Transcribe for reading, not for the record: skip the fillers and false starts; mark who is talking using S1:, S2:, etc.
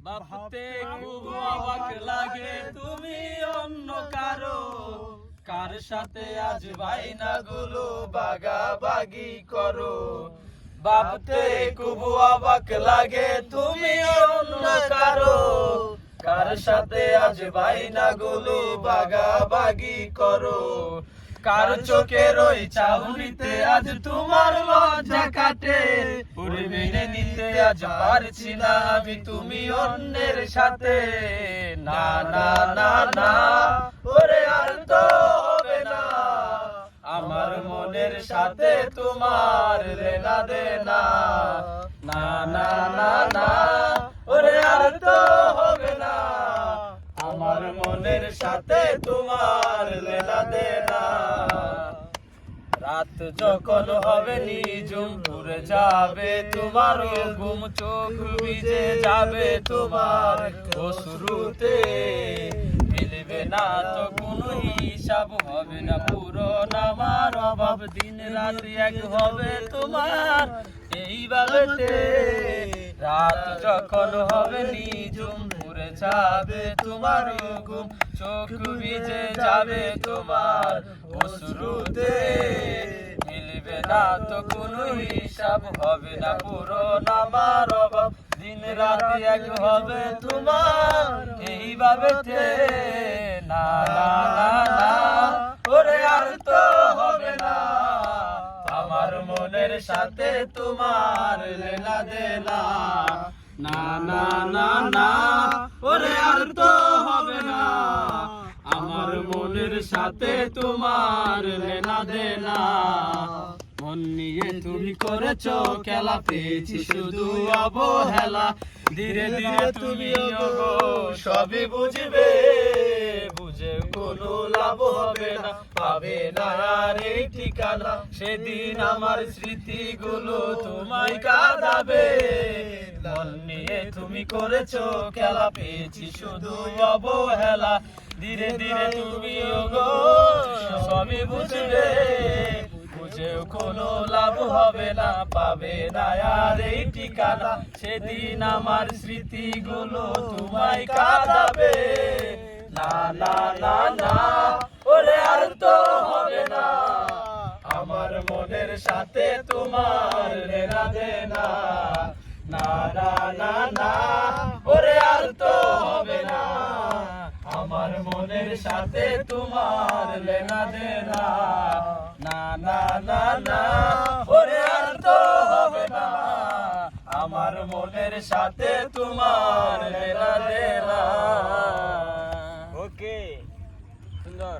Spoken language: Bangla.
S1: ভাবতে খুব অবাক লাগে তুমি অন্য কারো, কার সাথে আজ বাইনাগুলো বাগাবাগি করো। ভাবতে খুব অবাক লাগে তুমি অন্য কারো, কার সাথে আজ বাইনাগুলো বাগাবাগি করো। কার চোখের ওই চাউনিতে আজ তোমার লজ্জা কাটে, ওরে মেনে নিতে আজ পারছি না আমি তুমি অন্যের সাথে। না না না না ওরে আর তো হবে না, আমার মনের সাথে তোমার লেনা দেনা। না না না না ওরে আর তো হবে না, আমার মনের সাথে তোমার লেনা দেনা। রাত যখন হবে নিঝুম পুরে যাবে তোমার ঘুম, চোখ ভিজে যাবে তোমার অশ্রুতে। মিলবে না তো কোনো হিসাব, হবে না পূরণ আমার অভাব, দিন রাত এক হবে তোমার এইভাবে। রাত যখন হবে নিঝুম পুরে যাবে তোমার ঘুম, চোখ ভিজে যাবে তোমার অশ্রুতে। মিলবে না তো কোনো হিসাব, হবে না পূরণ আমার অভাব, দিন রাত এক হবে তোমার এইভাবে। না না না না ওরে আর তো হবে না, আমার মনের সাথে তোমার লেনা দেনা। না না না না ওরে আর তো হবে না, আমার মনের সাথে তোমার লেনা দেনা। মন নিয়ে তুমি করেছো খেলা, পেয়েছি শুধু অবহেলা। ধীরে ধীরে তুমি ওগো সবই বুঝবে, বুঝে কোনো লাভ হবে না, পাবে না আর এই ঠিকানা। সেদিন আমার স্মৃতিগুলো তোমায় কাঁদাবে। মন নিয়ে তুমি করেছো খেলা, পেয়েছি শুধু অবহেলা। ধীরে ধীরে তুমি ওগো সবই বুঝবে, বুঝেও কোনো লাভ হবে না, পাবে না আর এই ঠিকানা। সেদিন আমার স্মৃতিগুলো তোমায় কাঁদাবে। না না না না ওরে আর তো হবে না, আমার মনের সাথে তোমার লেনা দেনা। না না না না ওরে আর তো হবে না, আমার মনের সাথে তোমার লেনা দেনা। না না না না ওরে আর তো হবে না, আমার মনের সাথে তোমার লেনা দেনা।
S2: ওকে, সুন্দর।